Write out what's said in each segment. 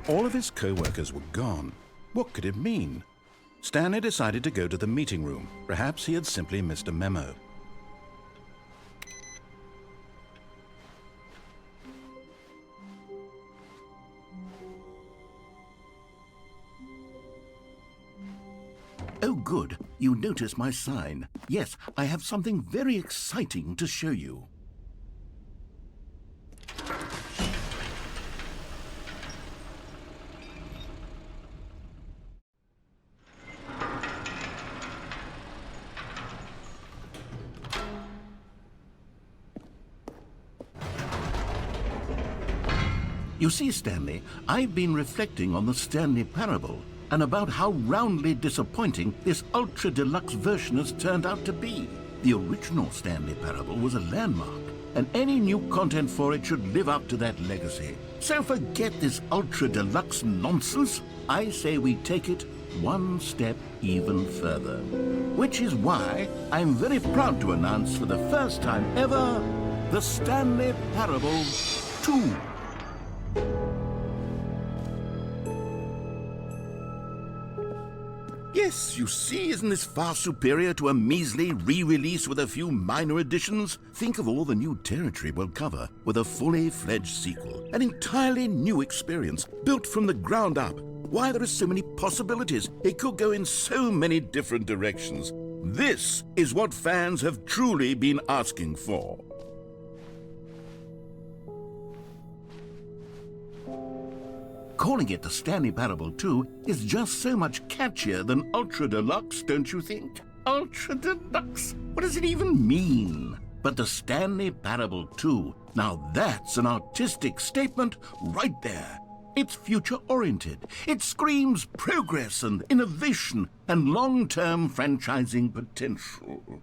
All of his co-workers were gone. What could it mean? Stanley decided to go to the meeting room. Perhaps he had simply missed a memo. Oh, good. You notice my sign. Yes, I have something very exciting to show you. You see, Stanley, I've been reflecting on the Stanley parable and about how roundly disappointing this ultra-deluxe version has turned out to be. The original Stanley parable was a landmark, and any new content for it should live up to that legacy. So forget this ultra-deluxe nonsense. I say we take it one step even further. Which is why I'm very proud to announce for the first time ever, the Stanley Parable 2. Yes, you see, isn't this far superior to a measly re-release with a few minor additions? Think of all the new territory we'll cover with a fully fledged sequel. An entirely new experience, built from the ground up. Why, there are so many possibilities. It could go in so many different directions. This is what fans have truly been asking for. Calling it the Stanley Parable 2 is just so much catchier than Ultra Deluxe, don't you think? Ultra Deluxe? What does it even mean? But the Stanley Parable 2, now that's an artistic statement right there. It's future-oriented. It screams progress and innovation and long-term franchising potential.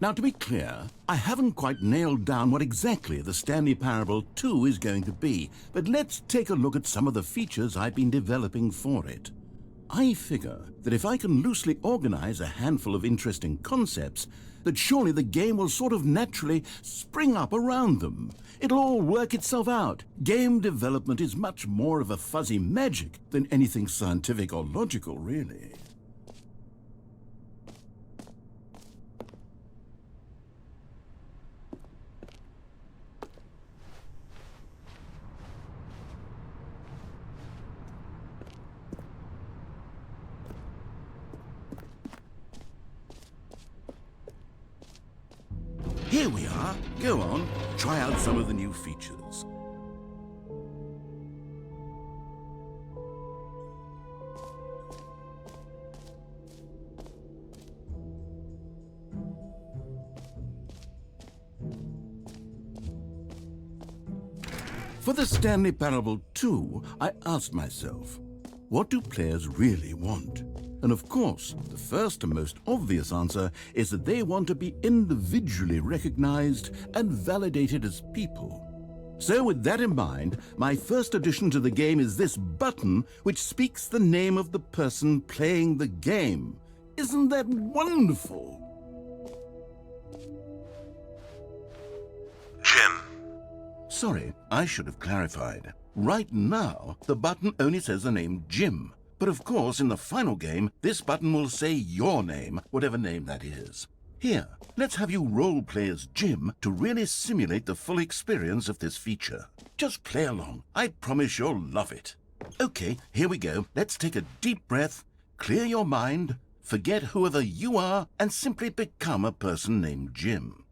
Now, to be clear, I haven't quite nailed down what exactly the Stanley Parable 2 is going to be, but let's take a look at some of the features I've been developing for it. I figure that if I can loosely organize a handful of interesting concepts, that surely the game will sort of naturally spring up around them. It'll all work itself out. Game development is much more of a fuzzy magic than anything scientific or logical, really. Here we are. Go on, try out some of the new features. For the Stanley Parable 2, I asked myself, what do players really want? And of course, the first and most obvious answer is that they want to be individually recognized and validated as people. So with that in mind, my first addition to the game is this button which speaks the name of the person playing the game. Isn't that wonderful? Jim. Sorry, I should have clarified. Right now, the button only says the name Jim. But of course, in the final game, this button will say your name, whatever name that is. Here, let's have you role-play as Jim to really simulate the full experience of this feature. Just play along. I promise you'll love it. Okay, here we go. Let's take a deep breath, clear your mind, forget whoever you are, and simply become a person named Jim.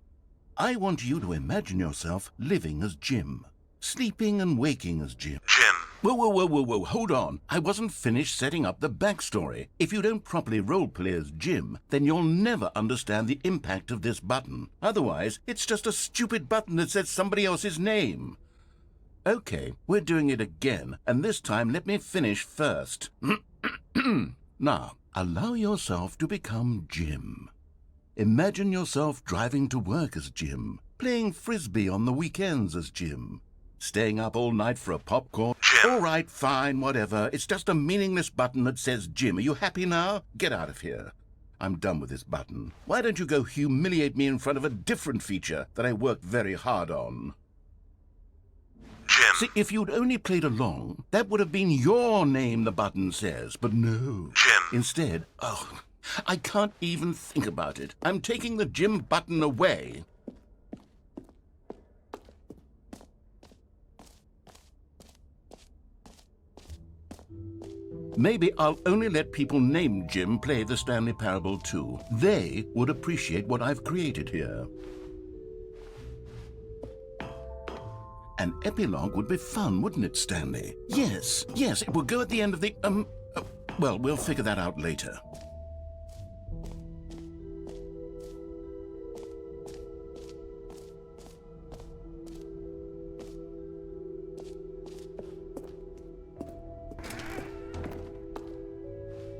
I want you to imagine yourself living as Jim, sleeping and waking as Jim. Jim. Whoa, hold on. I wasn't finished setting up the backstory. If you don't properly roleplay as Jim, then you'll never understand the impact of this button. Otherwise, it's just a stupid button that says somebody else's name. Okay, we're doing it again, and this time let me finish first. Now, allow yourself to become Jim. Imagine yourself driving to work as Jim, playing frisbee on the weekends as Jim, staying up all night for a popcorn. Jim. All right, fine, whatever. It's just a meaningless button that says Jim. Are you happy now? Get out of here. I'm done with this button. Why don't you go humiliate me in front of a different feature that I worked very hard on? Jim. See, if you'd only played along, that would have been your name the button says, but no. Jim. Instead, I can't even think about it. I'm taking the Jim button away. Maybe I'll only let people named Jim play the Stanley Parable too. They would appreciate what I've created here. An epilogue would be fun, wouldn't it, Stanley? Yes, it will go at the end of the, well, we'll figure that out later.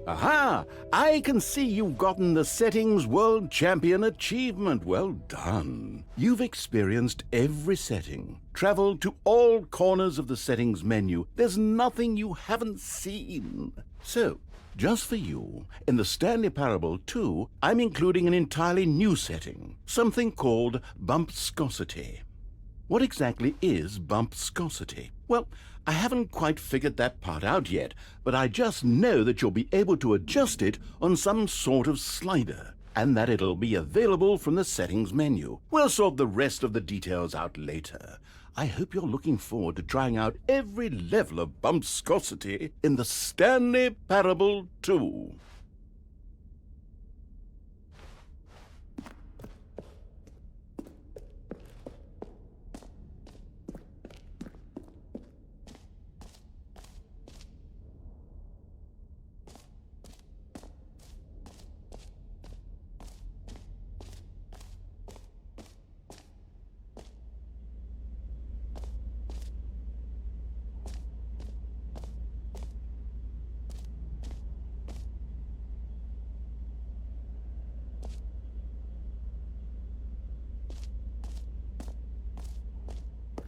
Aha! I can see you've gotten the Settings World Champion achievement. Well done. You've experienced every setting, traveled to all corners of the settings menu. There's nothing you haven't seen. So, just for you, in the Stanley Parable 2, I'm including an entirely new setting, something called bumpscosity. What exactly is bumpscosity? Well, I haven't quite figured that part out yet, but I just know that you'll be able to adjust it on some sort of slider, and that it'll be available from the settings menu. We'll sort the rest of the details out later. I hope you're looking forward to trying out every level of bumpscosity in the Stanley Parable 2.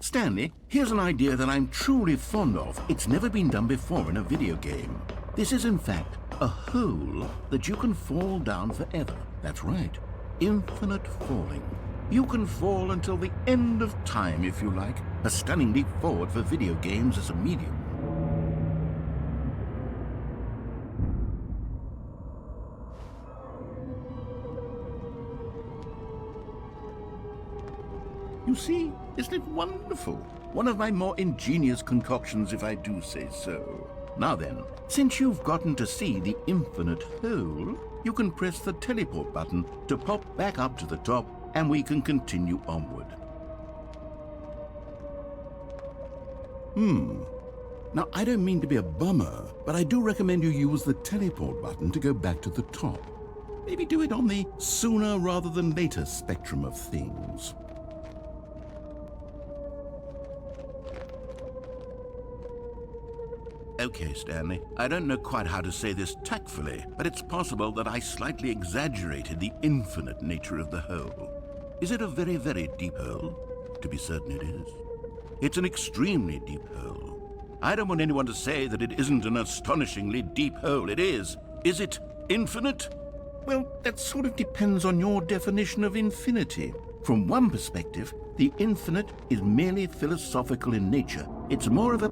Stanley, here's an idea that I'm truly fond of. It's never been done before in a video game. This is, in fact, a hole that you can fall down forever. That's right. Infinite falling. You can fall until the end of time, if you like. A stunning leap forward for video games as a medium. You see, isn't it wonderful? One of my more ingenious concoctions, if I do say so. Now then, since you've gotten to see the infinite hole, you can press the teleport button to pop back up to the top, and we can continue onward. Now, I don't mean to be a bummer, but I do recommend you use the teleport button to go back to the top. Maybe do it on the sooner rather than later spectrum of things. Okay, Stanley, I don't know quite how to say this tactfully, but it's possible that I slightly exaggerated the infinite nature of the hole. Is it a very, very deep hole? To be certain it is. It's an extremely deep hole. I don't want anyone to say that it isn't an astonishingly deep hole. It is. Is it infinite? Well, that sort of depends on your definition of infinity. From one perspective, the infinite is merely philosophical in nature. It's more of a...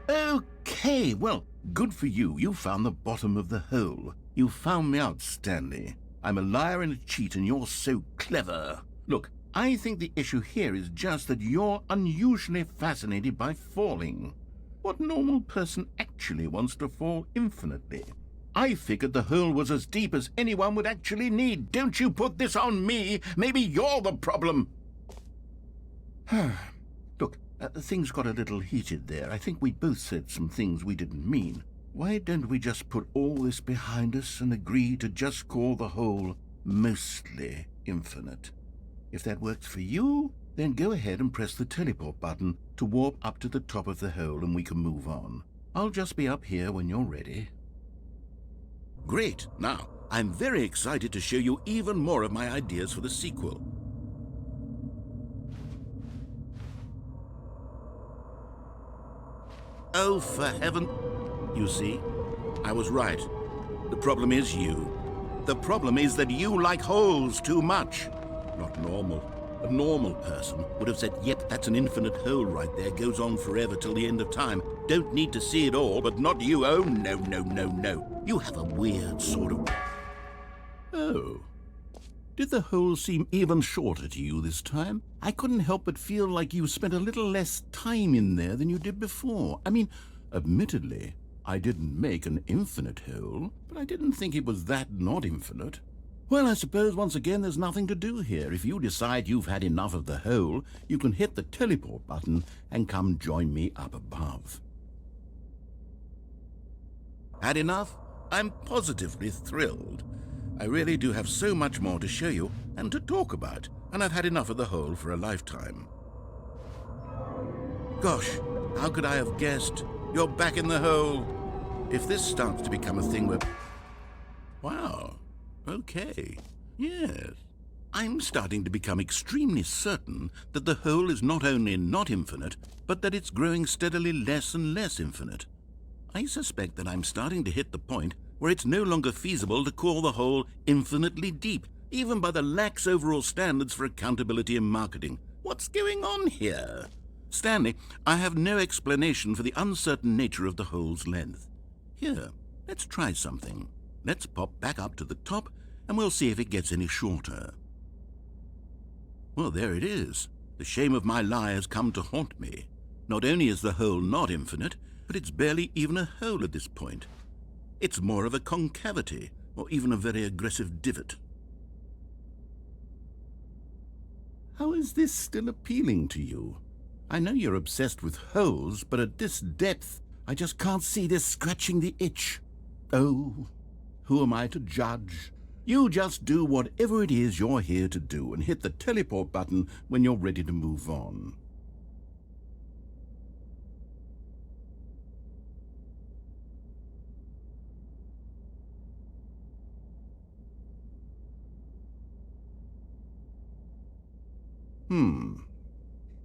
Okay, well, good for you. You found the bottom of the hole. You found me out, Stanley. I'm a liar and a cheat, and you're so clever. Look, I think the issue here is just that you're unusually fascinated by falling. What normal person actually wants to fall infinitely? I figured the hole was as deep as anyone would actually need. Don't you put this on me. Maybe you're the problem. Look, Things got a little heated there. I think we both said some things we didn't mean. Why don't we just put all this behind us and agree to just call the hole mostly infinite? If that works for you, then go ahead and press the teleport button to warp up to the top of the hole and we can move on. I'll just be up here when you're ready. Great. Now, I'm very excited to show you even more of my ideas for the sequel. Oh, for heaven... You see, I was right. The problem is you. The problem is that you like holes too much. Not normal. A normal person would have said, yep, that's an infinite hole right there, goes on forever till the end of time. Don't need to see it all, but not you. Oh, no, no, no, no. You have a weird sort of... Oh. Did the hole seem even shorter to you this time? I couldn't help but feel like you spent a little less time in there than you did before. I mean, admittedly, I didn't make an infinite hole, but I didn't think it was that not infinite. Well, I suppose once again there's nothing to do here. If you decide you've had enough of the hole, you can hit the teleport button and come join me up above. Had enough? I'm positively thrilled. I really do have so much more to show you and to talk about, and I've had enough of the hole for a lifetime. Gosh, how could I have guessed? You're back in the hole. If this starts to become a thing where... Wow. Okay. Yes. I'm starting to become extremely certain that the hole is not only not infinite, but that it's growing steadily less and less infinite. I suspect that I'm starting to hit the point where it's no longer feasible to call the hole infinitely deep, even by the lax overall standards for accountability in marketing. What's going on here? Stanley, I have no explanation for the uncertain nature of the hole's length. Here, let's try something. Let's pop back up to the top, and we'll see if it gets any shorter. Well, there it is. The shame of my lie has come to haunt me. Not only is the hole not infinite, but it's barely even a hole at this point. It's more of a concavity, or even a very aggressive divot. How is this still appealing to you? I know you're obsessed with holes, but at this depth, I just can't see this scratching the itch. Oh, who am I to judge? You just do whatever it is you're here to do and hit the teleport button when you're ready to move on.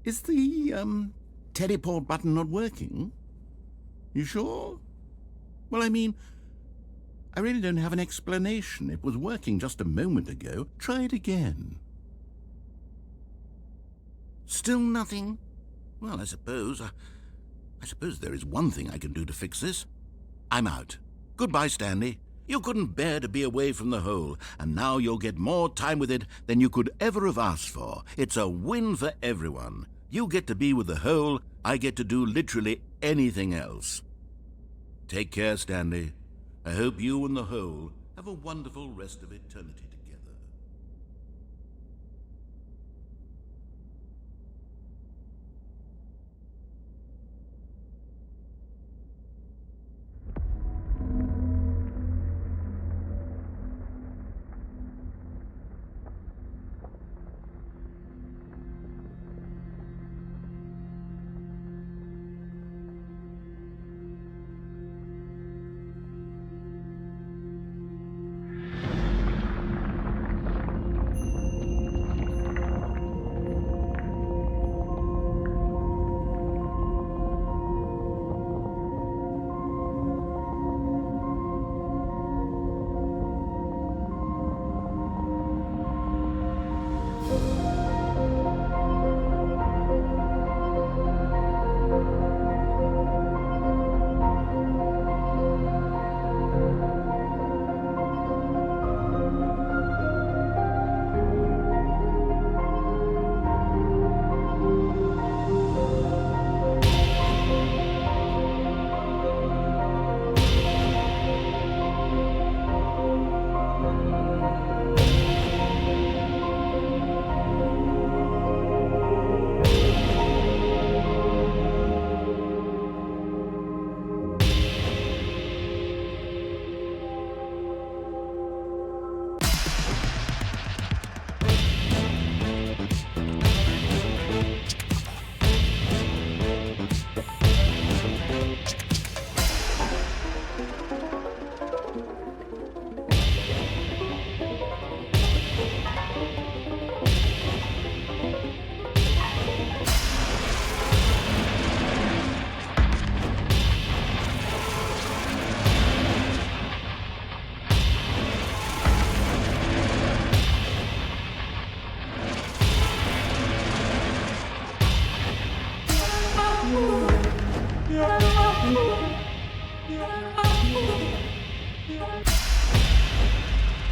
Is the, teleport button not working? You sure? Well, I mean, I really don't have an explanation. It was working just a moment ago. Try it again. Still nothing? Well, I suppose there is one thing I can do to fix this. I'm out. Goodbye, Stanley. You couldn't bear to be away from the hole, and now you'll get more time with it than you could ever have asked for. It's a win for everyone. You get to be with the hole, I get to do literally anything else. Take care, Stanley. I hope you and the hole have a wonderful rest of eternity together.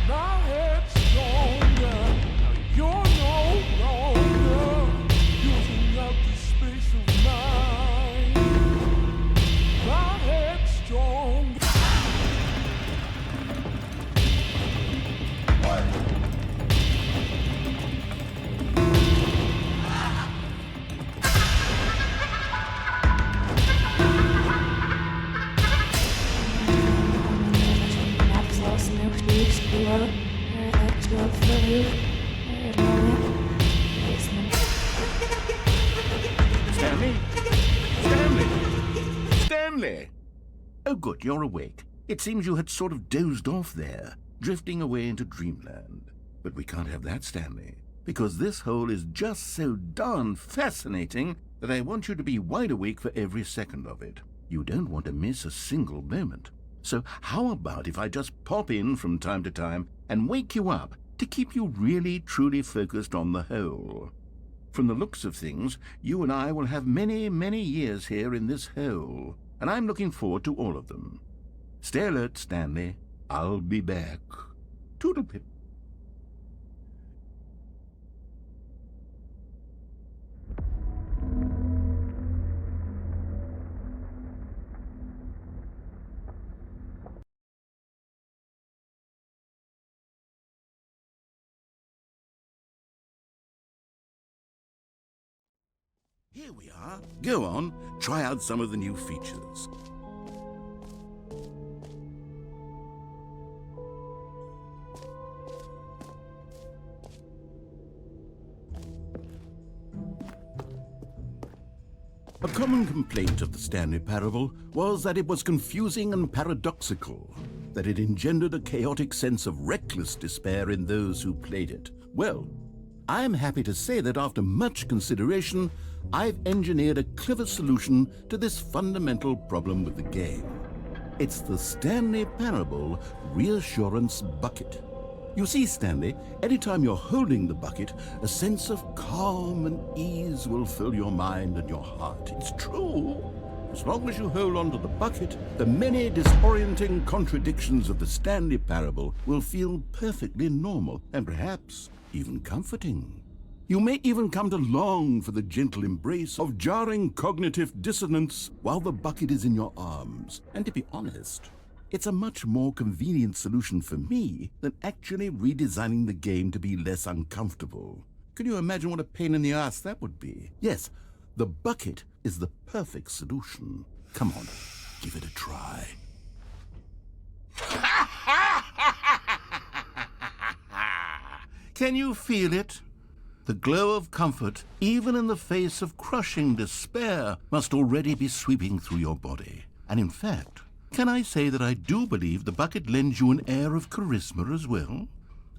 My head's stronger. You're no longer using up the space of mine. My head's stronger. Stanley? Stanley? Stanley! Oh, good, you're awake. It seems you had sort of dozed off there, drifting away into dreamland. But we can't have that, Stanley, because this hole is just so darn fascinating that I want you to be wide awake for every second of it. You don't want to miss a single moment. So how about if I just pop in from time to time and wake you up to keep you really, truly focused on the hole? From the looks of things, you and I will have many, many years here in this hole, and I'm looking forward to all of them. Stay alert, Stanley. I'll be back. Toodle-pip. Here we are. Go on, try out some of the new features. A common complaint of the Stanley Parable was that it was confusing and paradoxical, that it engendered a chaotic sense of reckless despair in those who played it. Well, I'm happy to say that after much consideration, I've engineered a clever solution to this fundamental problem with the game. It's the Stanley Parable Reassurance Bucket. You see, Stanley, anytime you're holding the bucket, a sense of calm and ease will fill your mind and your heart. It's true. As long as you hold on to the bucket, the many disorienting contradictions of the Stanley Parable will feel perfectly normal and perhaps even comforting. You may even come to long for the gentle embrace of jarring cognitive dissonance while the bucket is in your arms. And to be honest, it's a much more convenient solution for me than actually redesigning the game to be less uncomfortable. Can you imagine what a pain in the ass that would be? Yes, the bucket is the perfect solution. Come on, give it a try. Can you feel it? The glow of comfort, even in the face of crushing despair, must already be sweeping through your body. And in fact, can I say that I do believe the bucket lends you an air of charisma as well?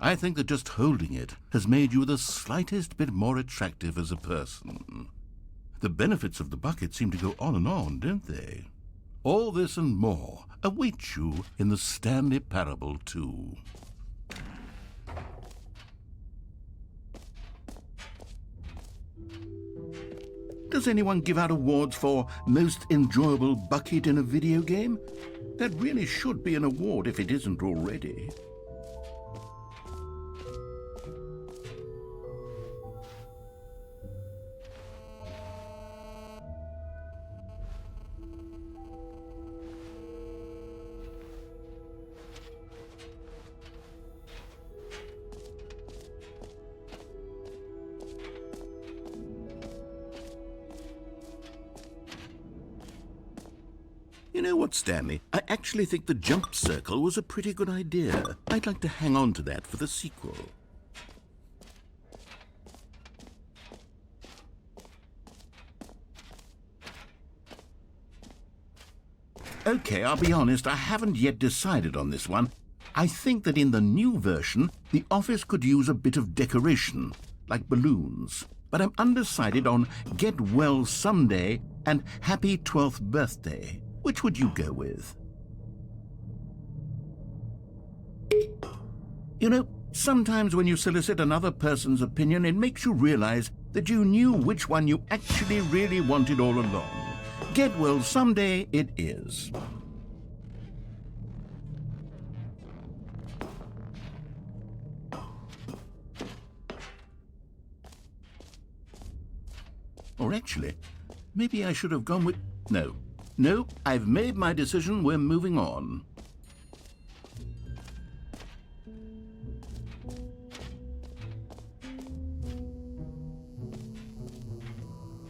I think that just holding it has made you the slightest bit more attractive as a person. The benefits of the bucket seem to go on, don't they? All this and more await you in the Stanley Parable too. Does anyone give out awards for most enjoyable bucket in a video game? That really should be an award if it isn't already. You know what, Stanley? I actually think the jump circle was a pretty good idea. I'd like to hang on to that for the sequel. Okay, I'll be honest, I haven't yet decided on this one. I think that in the new version, the office could use a bit of decoration, like balloons. But I'm undecided on Get Well Someday and Happy 12th Birthday. Which would you go with? You know, sometimes when you solicit another person's opinion, it makes you realize that you knew which one you actually really wanted all along. Get Well Someday it is. Or actually, maybe I should have gone with... No. No, I've made my decision. We're moving on.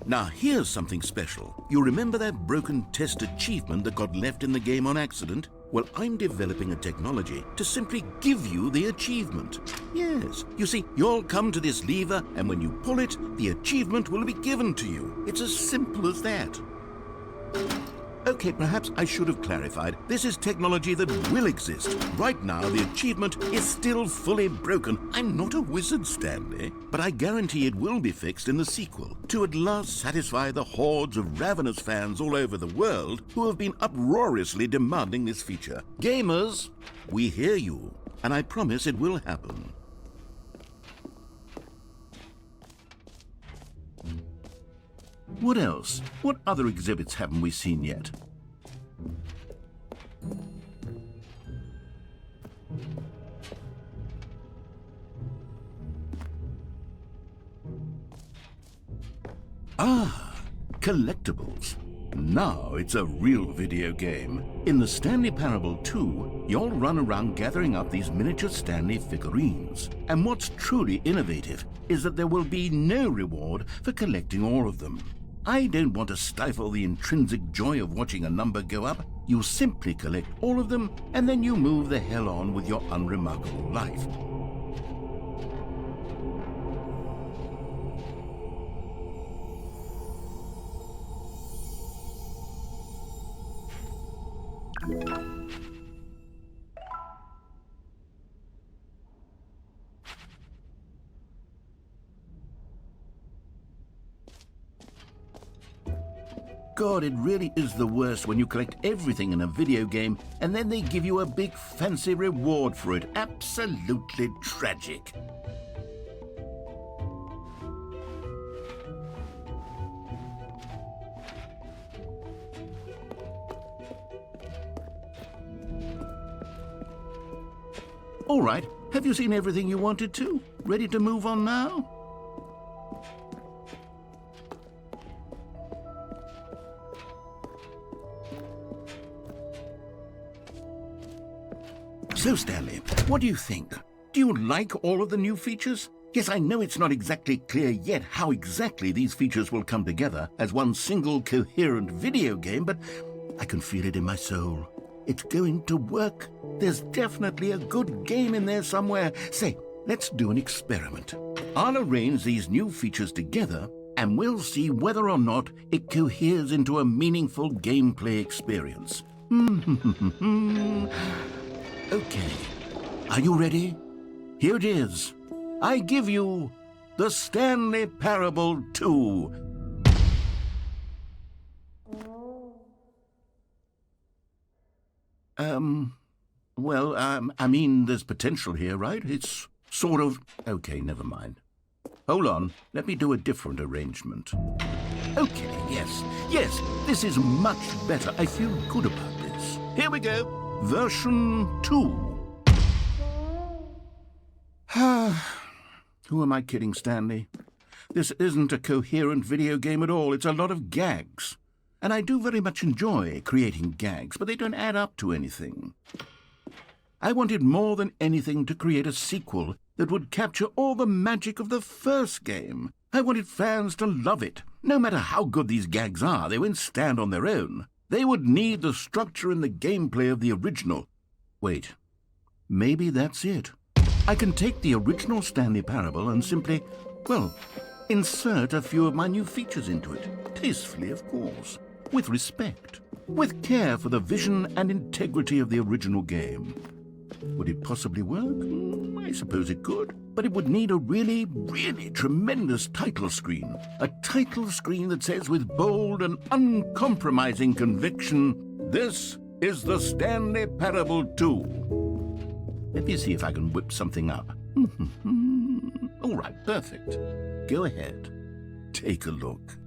Now, here's something special. You remember that broken test achievement that got left in the game on accident? Well, I'm developing a technology to simply give you the achievement. Yes, you see, you'll come to this lever, and when you pull it, the achievement will be given to you. It's as simple as that. Okay, perhaps I should have clarified. This is technology that will exist. Right now, the achievement is still fully broken. I'm not a wizard, Stanley, but I guarantee it will be fixed in the sequel to at last satisfy the hordes of ravenous fans all over the world who have been uproariously demanding this feature. Gamers, we hear you, and I promise it will happen. What else? What other exhibits haven't we seen yet? Ah, collectibles. Now it's a real video game. In the Stanley Parable 2, you'll run around gathering up these miniature Stanley figurines. And what's truly innovative is that there will be no reward for collecting all of them. I don't want to stifle the intrinsic joy of watching a number go up. You simply collect all of them, and then you move the hell on with your unremarkable life. God, it really is the worst when you collect everything in a video game and then they give you a big fancy reward for it. Absolutely tragic. All right, have you seen everything you wanted to? Ready to move on now? So, Stanley, what do you think? Do you like all of the new features? Yes, I know it's not exactly clear yet how exactly these features will come together as one single coherent video game, but I can feel it in my soul. It's going to work. There's definitely a good game in there somewhere. Say, let's do an experiment. I'll arrange these new features together, and we'll see whether or not it coheres into a meaningful gameplay experience. Okay, are you ready? Here it is. I give you the Stanley Parable 2. I mean, there's potential here, right? It's sort of... Okay, never mind. Hold on, let me do a different arrangement. Okay, yes, this is much better. I feel good about this. Here we go. Version 2. Who am I kidding, Stanley? This isn't a coherent video game at all. It's a lot of gags. And I do very much enjoy creating gags, but they don't add up to anything. I wanted more than anything to create a sequel that would capture all the magic of the first game. I wanted fans to love it. No matter how good these gags are, they won't stand on their own. They would need the structure and the gameplay of the original. Wait, maybe that's it. I can take the original Stanley Parable and simply, well, insert a few of my new features into it. Tastefully, of course. With respect. With care for the vision and integrity of the original game. Would it possibly work? I suppose it could. But it would need a really, really tremendous title screen. A title screen that says with bold and uncompromising conviction, "This is the Stanley Parable 2. Let me see if I can whip something up. All right, perfect. Go ahead. Take a look.